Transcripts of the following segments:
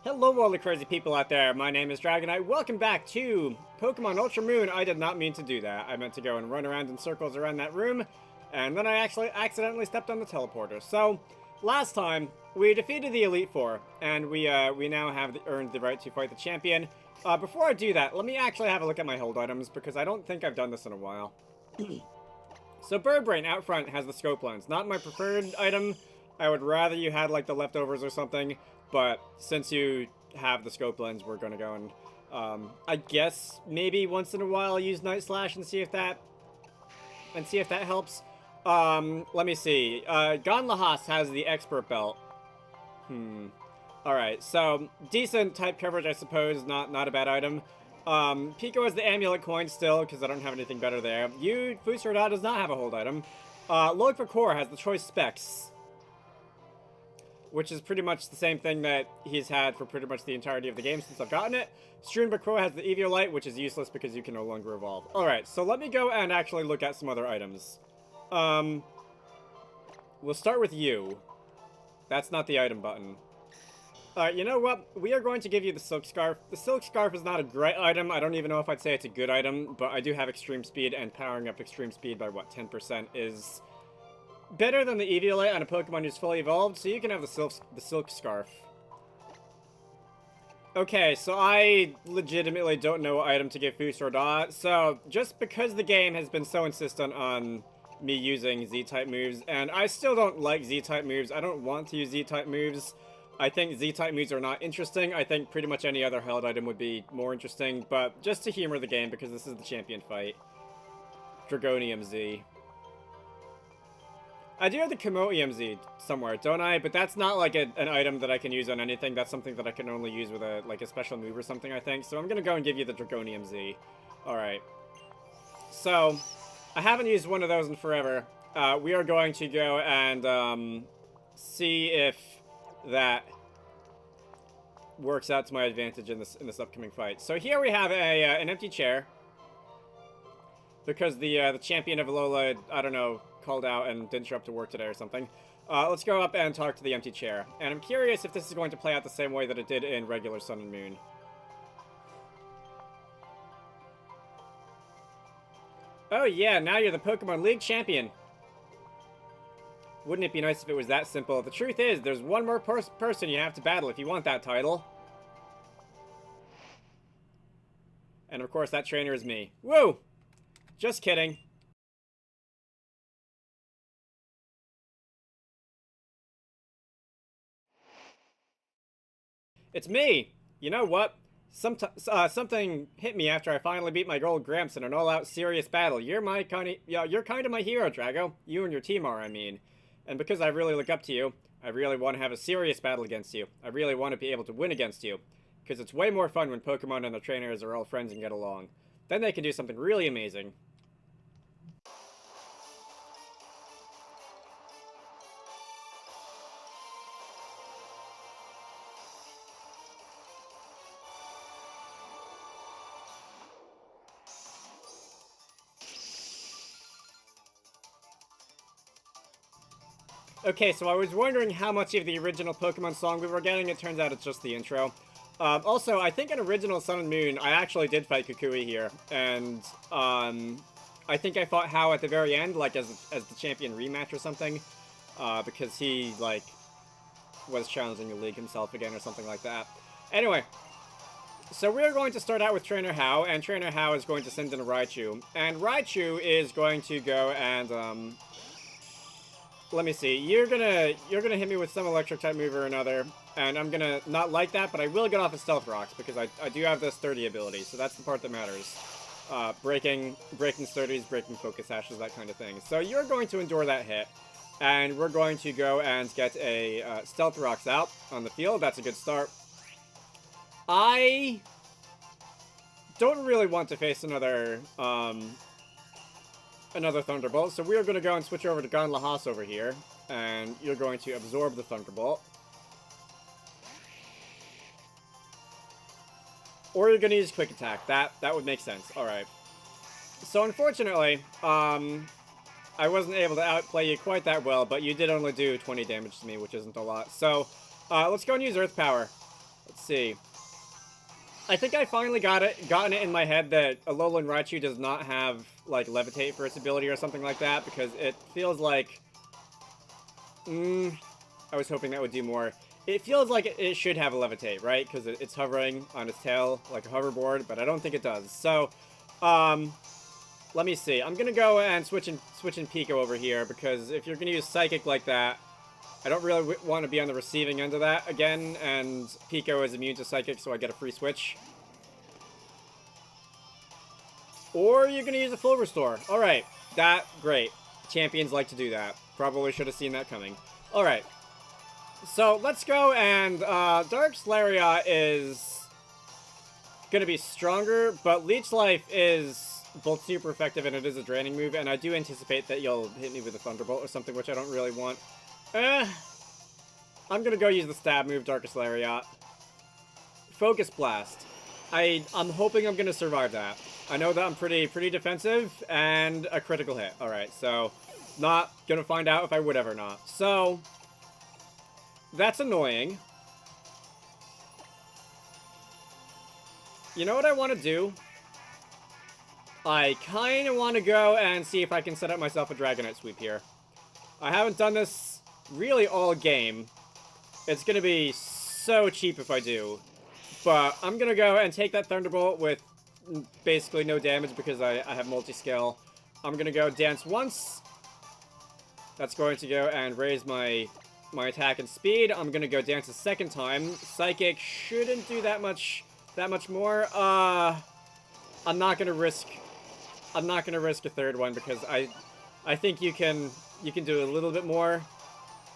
Hello all the crazy people out there, my name is Dragonite. Welcome back to Pokemon Ultra Moon. I did not mean to do that. I meant to go and run around in circles around that room, and then I actually accidentally stepped on the teleporter. So, last time, we defeated the Elite Four, and we now have earned the right to fight the champion. Before I do that, let me actually have a look at my hold items, because I don't think I've done this in a while. So Bird Brain out front has the scope lens. Not my preferred item. I would rather you had like the leftovers or something. But since you have the scope lens, we're gonna go and I guess maybe once in a while use Night Slash and see if that helps. Let me see. Gonlahas has the expert belt. Alright, so decent type coverage, I suppose. Not a bad item. Pico has the amulet coin still, because I don't have anything better there. Fusarda does not have a hold item. Log for Core has the choice specs, which is pretty much the same thing that he's had for pretty much the entirety of the game since I've gotten it. Strewnbakro has the Eviolite, which is useless because you can no longer evolve. Alright, so let me go and actually look at some other items. We'll start with you. That's not the item button. Alright, you know what? We are going to give you the Silk Scarf. The Silk Scarf is not a great item. I don't even know if I'd say it's a good item, but I do have Extreme Speed, and powering up Extreme Speed by, what, 10% is better than the Eviolite on a Pokemon who's fully evolved, so you can have the Silk Scarf. Okay, so I legitimately don't know what item to give Fusarda, so just because the game has been so insistent on me using Z-type moves, and I still don't like Z-type moves, I don't want to use Z-type moves. I think Z-type moves are not interesting. I think pretty much any other held item would be more interesting, but just to humor the game, because this is the champion fight. Dragonium Z. I do have the Komotium Z somewhere, don't I? But that's not like an item that I can use on anything. That's something that I can only use with a special move or something, I think. So I'm gonna go and give you the Dragonium Z. Alright. So, I haven't used one of those in forever. We are going to go and see if that works out to my advantage in this upcoming fight. So here we have an empty chair, because the champion of Alola, I don't know, called out and didn't show up to work today or something. Let's go up and talk to the empty chair. And I'm curious if this is going to play out the same way that it did in regular Sun and Moon. Oh yeah, now you're the Pokemon League champion. Wouldn't it be nice if it was that simple? The truth is, there's one more person you have to battle if you want that title. And of course, that trainer is me. Woo! Just kidding. It's me! You know what? Something hit me after I finally beat my old Gramps in an all-out serious battle. You're kind of my hero, Drago. You and your team are, I mean. And because I really look up to you, I really want to have a serious battle against you. I really want to be able to win against you. Because it's way more fun when Pokemon and their trainers are all friends and get along. Then they can do something really amazing. Okay, so I was wondering how much of the original Pokemon song we were getting. It turns out it's just the intro. Also, I think in original Sun and Moon, I actually did fight Kukui here. And, I think I fought Hao at the very end, like, as the champion rematch or something. Because he, like, was challenging the league himself again or something like that. Anyway, so we're going to start out with Trainer Hao, and Trainer Hao is going to send in a Raichu. And Raichu is going to go and, let me see. You're gonna hit me with some electric type move or another, and I'm gonna not like that, but I will get off of Stealth Rocks because I do have the Sturdy ability, so that's the part that matters. Breaking Sturdies, breaking Focus Ashes, that kind of thing. So you're going to endure that hit, and we're going to go and get a Stealth Rocks out on the field. That's a good start. I don't really want to face another Thunderbolt, so we're going to go and switch over to Gonlahas over here, and you're going to absorb the Thunderbolt. Or you're going to use Quick Attack. That would make sense. Alright. So unfortunately, I wasn't able to outplay you quite that well, but you did only do 20 damage to me, which isn't a lot. So, let's go and use Earth Power. Let's see. I think I finally gotten it in my head that Alolan Raichu does not have, like, Levitate for its ability or something like that, because it feels like... I was hoping that would do more. It feels like it should have a Levitate, right? Because it's hovering on its tail like a hoverboard, but I don't think it does. So, let me see. I'm gonna go and switch in Pico over here, because if you're gonna use Psychic like that, I don't really want to be on the receiving end of that again, and Pico is immune to Psychic, so I get a free switch. Or you're gonna use a full restore. Alright, great. Champions like to do that. Probably should have seen that coming. Alright. So, let's go, and Dark's Lariat is gonna be stronger, but Leech Life is both super effective and it is a draining move, and I do anticipate that you'll hit me with a Thunderbolt or something, which I don't really want. I'm gonna go use the stab move, Darkest Lariat. Focus Blast. I'm hoping I'm gonna survive that. I know that I'm pretty defensive, and a critical hit. Alright, so, not gonna find out if I would ever not. So, that's annoying. You know what I want to do? I kind of want to go and see if I can set up myself a Dragonite sweep here. I haven't done this really all game. It's going to be so cheap if I do. But I'm going to go and take that Thunderbolt with basically no damage because I have multi-scale. I'm going to go Dance once. That's going to go and raise my attack and speed. I'm going to go Dance a second time. Psychic shouldn't do that much more. I'm not going to risk a third one because I think you can do a little bit more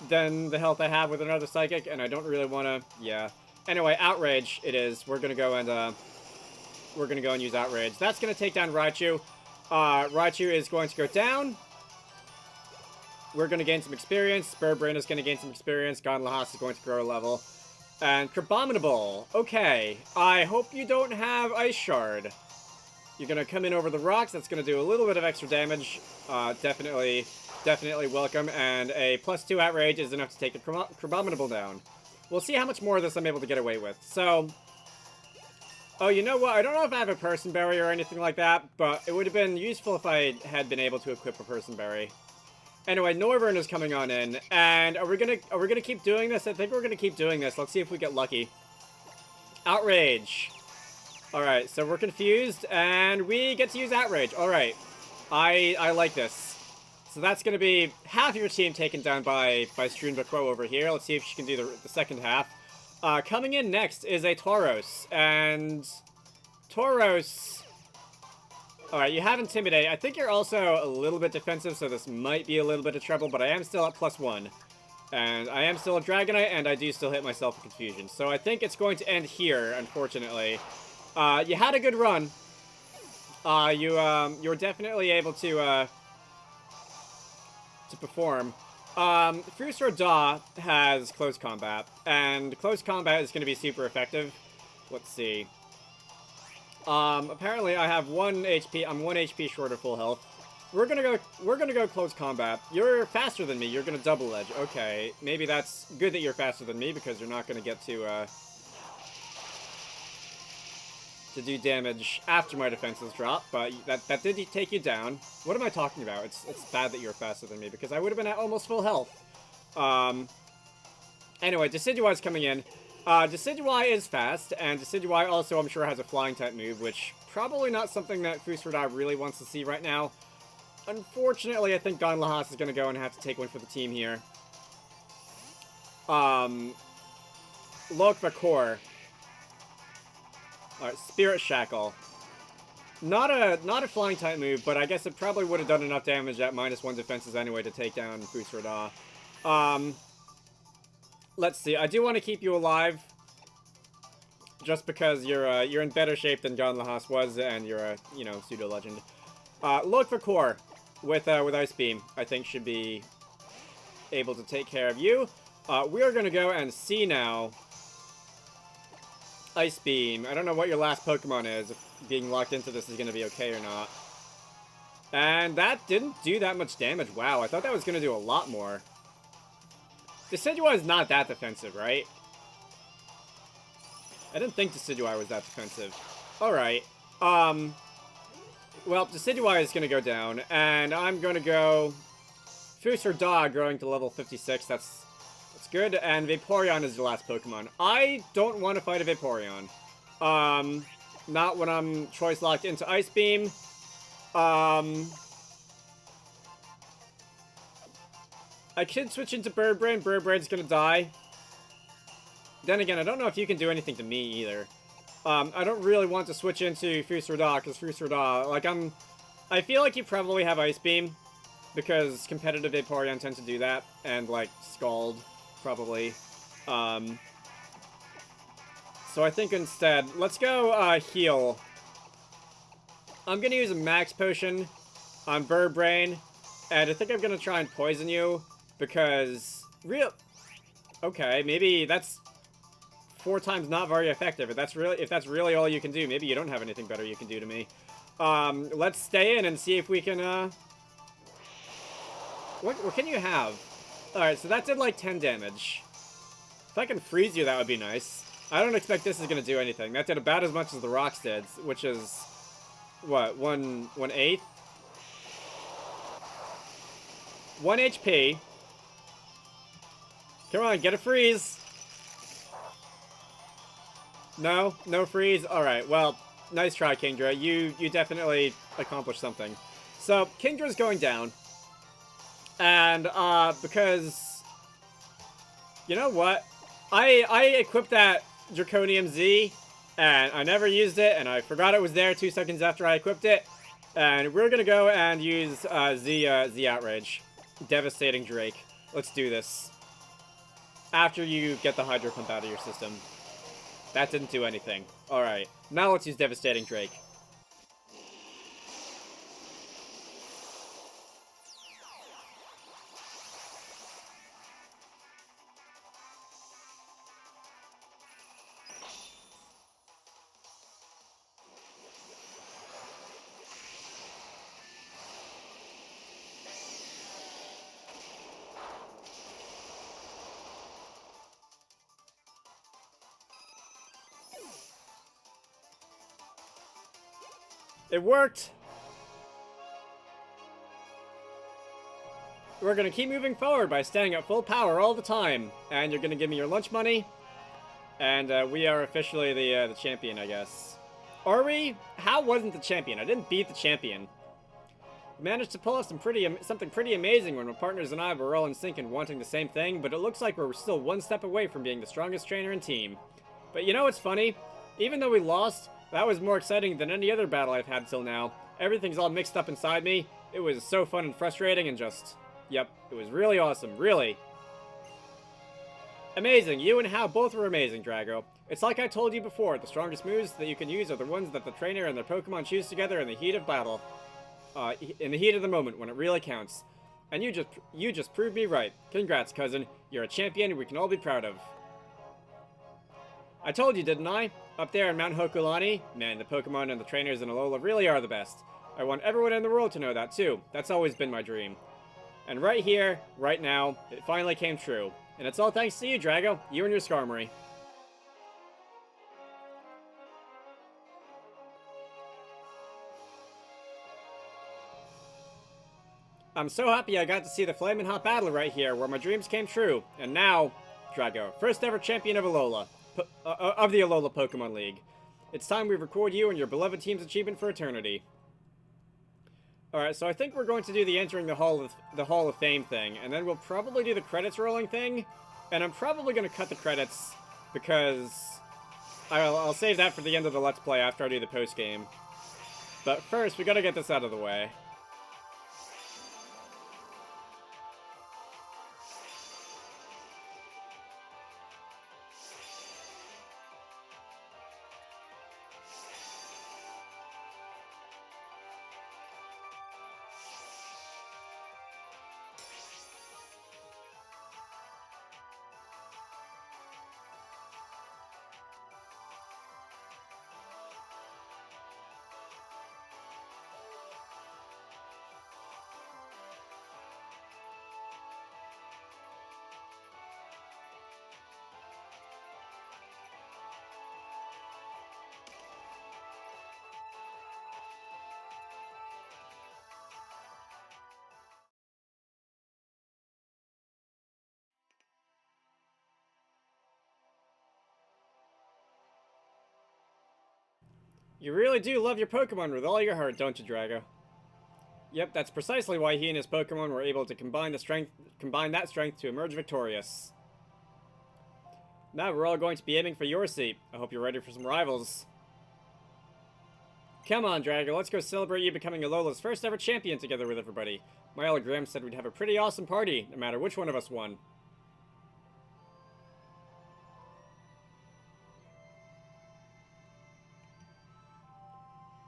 than the health I have with another Psychic, and I don't really want to, yeah. Anyway, Outrage it is. We're gonna go and use Outrage. That's gonna take down Raichu. Raichu is going to go down. We're gonna gain some experience. Spurbrain is gonna gain some experience. Gonlahas is going to grow a level. And Crabominable. Okay. I hope you don't have Ice Shard. You're gonna come in over the rocks. That's gonna do a little bit of extra damage. Definitely welcome. And a +2 Outrage is enough to take a Crabominable down. We'll see how much more of this I'm able to get away with. So, oh, you know what? I don't know if I have a Person Berry or anything like that, but it would have been useful if I had been able to equip a Person Berry. Anyway, Noivern is coming on in, and are we gonna keep doing this? I think we're gonna keep doing this. Let's see if we get lucky. Outrage. Alright, so we're confused, and we get to use Outrage. Alright. I like this. So that's going to be half your team taken down by Streunbakro over here. Let's see if she can do the second half. Coming in next is a Tauros. And Tauros... Alright, you have Intimidate. I think you're also a little bit defensive, so this might be a little bit of trouble, but I am still at +1. And I am still a Dragonite, and I do still hit myself with Confusion. So I think it's going to end here, unfortunately. You had a good run. You were definitely able to perform. Frustror Da has Close Combat, and Close Combat is going to be super effective. Let's see. Apparently I have 1 HP, I'm 1 HP short of full health. We're gonna go Close Combat. You're faster than me, you're gonna Double Edge. Okay, maybe that's good that you're faster than me, because you're not gonna get to do damage after my defenses drop, but that did take you down. What am I talking about? It's bad that you're faster than me, because I would have been at almost full health. Anyway, Decidueye is coming in. Decidueye is fast, and Decidueye also, I'm sure, has a flying type move, which probably not something that Frustror really wants to see right now. Unfortunately, I think Gonlahas is going to go and have to take one for the team here. Lokvakor. Alright, Spirit Shackle. Not a flying type move, but I guess it probably would have done enough damage at -1 defenses anyway to take down Frustror Da. Let's see. I do want to keep you alive, just because you're in better shape than Gonlahas was, and you're a pseudo legend. Lokvakor with Ice Beam, I think should be able to take care of you. We are gonna go and see now. Ice Beam. I don't know what your last Pokemon is, if being locked into this is going to be okay or not. And that didn't do that much damage. Wow, I thought that was going to do a lot more. Decidueye is not that defensive, right? I didn't think Decidueye was that defensive. Alright. Well, Decidueye is going to go down, and I'm going to go Fusor Dog growing to level 56. That's good, and Vaporeon is the last Pokemon. I don't want to fight a Vaporeon. Not when I'm choice locked into Ice Beam. I could switch into Bird Brain. Bird Brain's gonna die. Then again, I don't know if you can do anything to me either. I don't really want to switch into Fusarda, because Fusarda, like, I feel like you probably have Ice Beam, because competitive Vaporeon tend to do that, and, like, Scald, probably. So I think instead, let's go, heal. I'm gonna use a Max Potion on Bird Brain, and I think I'm gonna try and poison you, because, okay, maybe that's 4 times not very effective. If that's really all you can do, maybe you don't have anything better you can do to me. Let's stay in and see if we can, what can you have? Alright, so that did like 10 damage. If I can freeze you, that would be nice. I don't expect this is gonna do anything. That did about as much as the rocks did, which is, what, 1/8? 1 HP. Come on, get a freeze. No? No freeze? Alright, well, nice try, Kingdra. You definitely accomplished something. So, Kingdra's going down. And, because... You know what? I equipped that Draconium Z, and I never used it, and I forgot it was there 2 seconds after I equipped it. And we're gonna go and use Z Outrage. Devastating Drake. Let's do this. After you get the Hydro Pump out of your system. That didn't do anything. Alright, now let's use Devastating Drake. It worked! We're gonna keep moving forward by staying at full power all the time. And you're gonna give me your lunch money. And we are officially the champion, I guess. Are we? How wasn't the champion? I didn't beat the champion. We managed to pull off something pretty amazing when my partners and I were all in sync and wanting the same thing, but it looks like we're still one step away from being the strongest trainer and team. But you know what's funny? Even though we lost, that was more exciting than any other battle I've had till now. Everything's all mixed up inside me. It was so fun and frustrating and just... Yep, it was really awesome, really. Amazing, you and Hao both were amazing, Drago. It's like I told you before, the strongest moves that you can use are the ones that the trainer and their Pokemon choose together in the heat of battle. In the heat of the moment, when it really counts. And you just proved me right. Congrats, cousin. You're a champion we can all be proud of. I told you, didn't I? Up there in Mount Hokulani, man, the Pokemon and the trainers in Alola really are the best. I want everyone in the world to know that, too. That's always been my dream. And right here, right now, it finally came true. And it's all thanks to you, Drago. You and your Skarmory. I'm so happy I got to see the Flamin' Hot battle right here, where my dreams came true. And now, Drago, first ever champion of Alola. Of the Alola Pokemon League. It's time we record you and your beloved team's achievement for eternity. Alright, so I think we're going to do the entering the Hall of Fame thing, and then we'll probably do the credits rolling thing, and I'm probably going to cut the credits, because I'll save that for the end of the Let's Play after I do the post-game. But first, we gotta get this out of the way. You really do love your Pokemon with all your heart, don't you, Drago? Yep, that's precisely why he and his Pokemon were able to combine that strength to emerge victorious. Now we're all going to be aiming for your seat. I hope you're ready for some rivals. Come on, Drago, let's go celebrate you becoming Alola's first ever champion together with everybody. My hologram said we'd have a pretty awesome party, no matter which one of us won.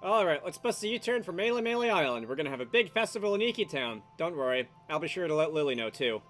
Alright, let's bust a U-turn for Melee Island. We're gonna have a big festival in Iki Town. Don't worry, I'll be sure to let Lily know too.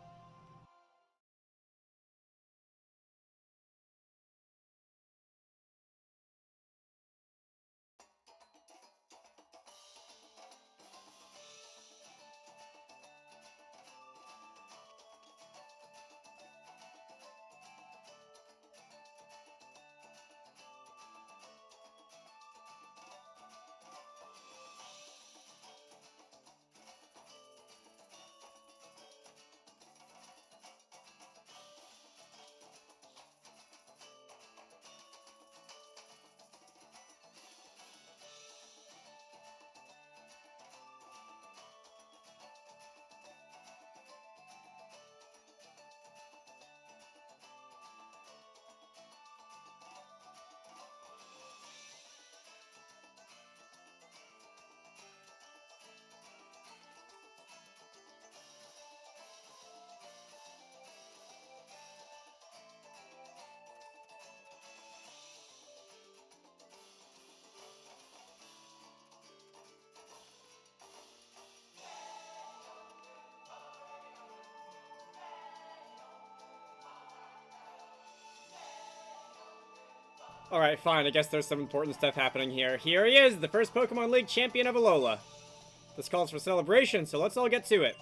Alright, fine, I guess there's some important stuff happening here. Here he is, the first Pokemon League champion of Alola. This calls for celebration, so let's all get to it.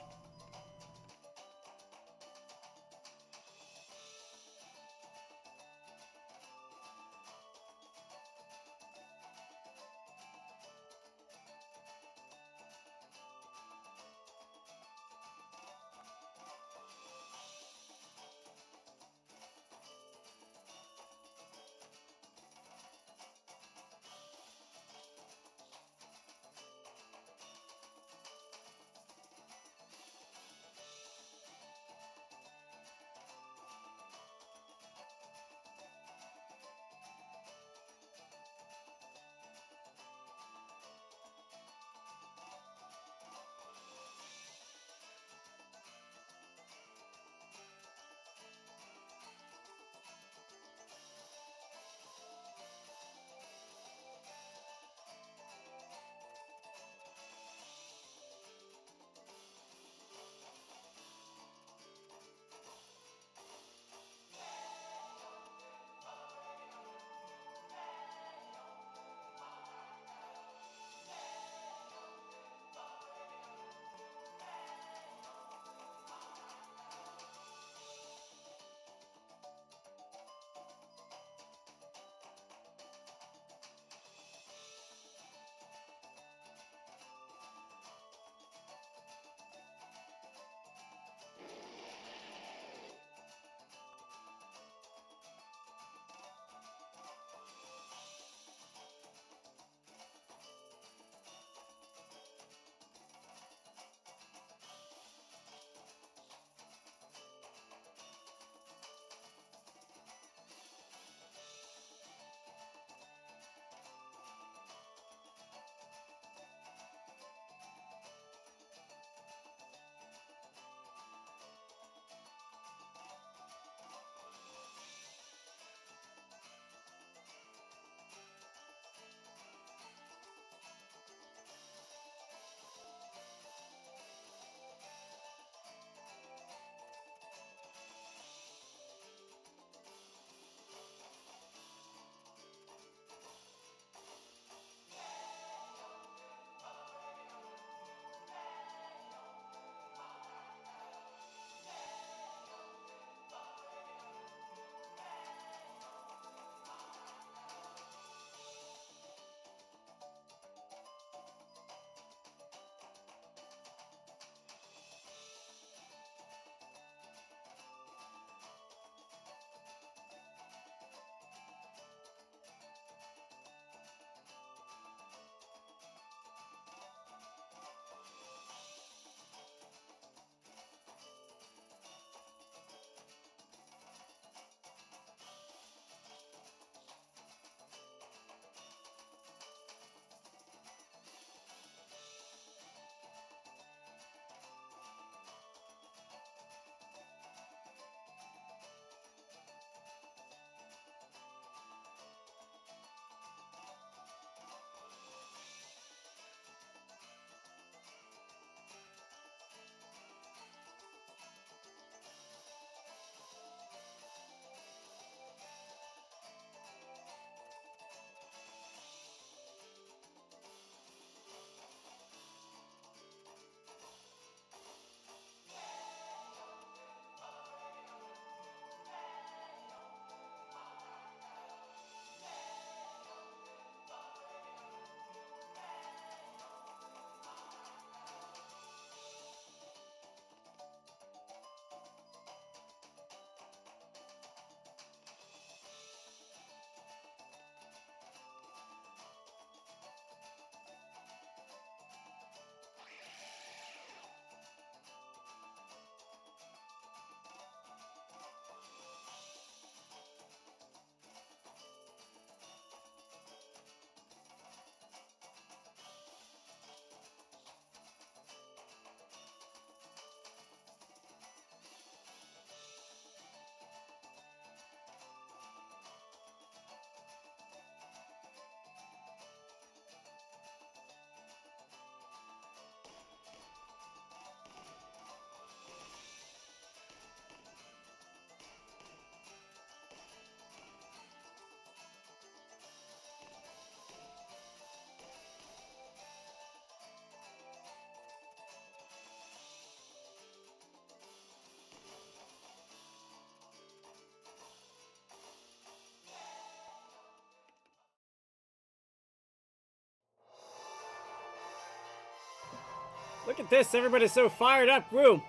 Look at this, everybody's so fired up, woo!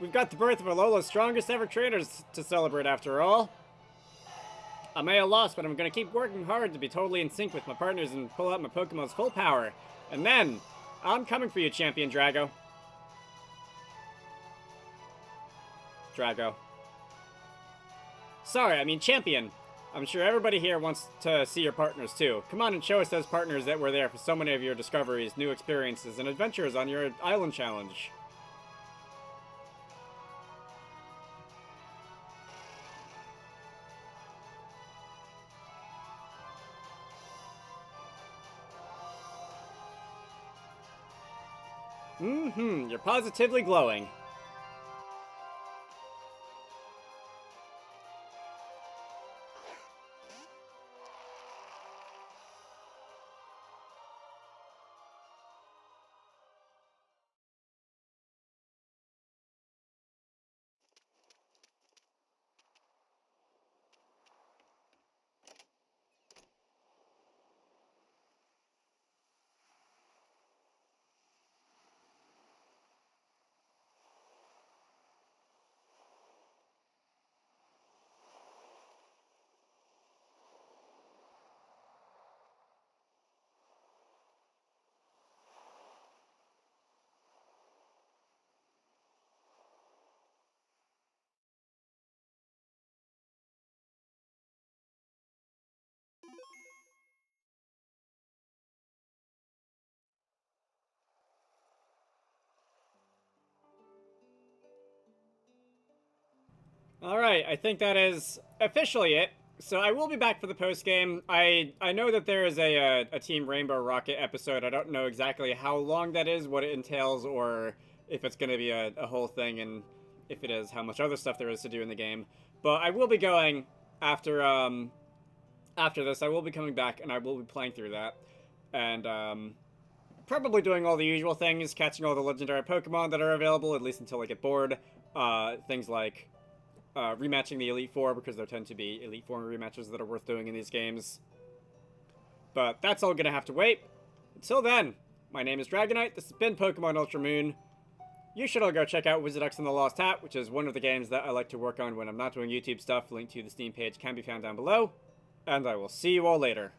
We've got the birth of Alola's strongest ever trainers to celebrate after all. I may have lost, but I'm gonna keep working hard to be totally in sync with my partners and pull out my Pokemon's full power. And then, I'm coming for you, Champion Drago. Sorry, I mean Champion. I'm sure everybody here wants to see your partners too. Come on and show us those partners that were there for so many of your discoveries, new experiences, and adventures on your island challenge. You're positively glowing. Alright, I think that is officially it. So I will be back for the post game. I know that there is a Team Rainbow Rocket episode. I don't know exactly how long that is, what it entails, or if it's going to be a whole thing, and if it is, how much other stuff there is to do in the game. But I will be going after after this. I will be coming back, and I will be playing through that, and probably doing all the usual things, catching all the legendary Pokemon that are available, at least until I get bored. Things like rematching the Elite Four, because there tend to be Elite Four rematches that are worth doing in these games. But that's all gonna have to wait. Until then, my name is Dragonite, this has been Pokemon Ultra Moon. You should all go check out Wizarducks and the Lost Hat, which is one of the games that I like to work on when I'm not doing YouTube stuff. Link to the Steam page can be found down below. And I will see you all later.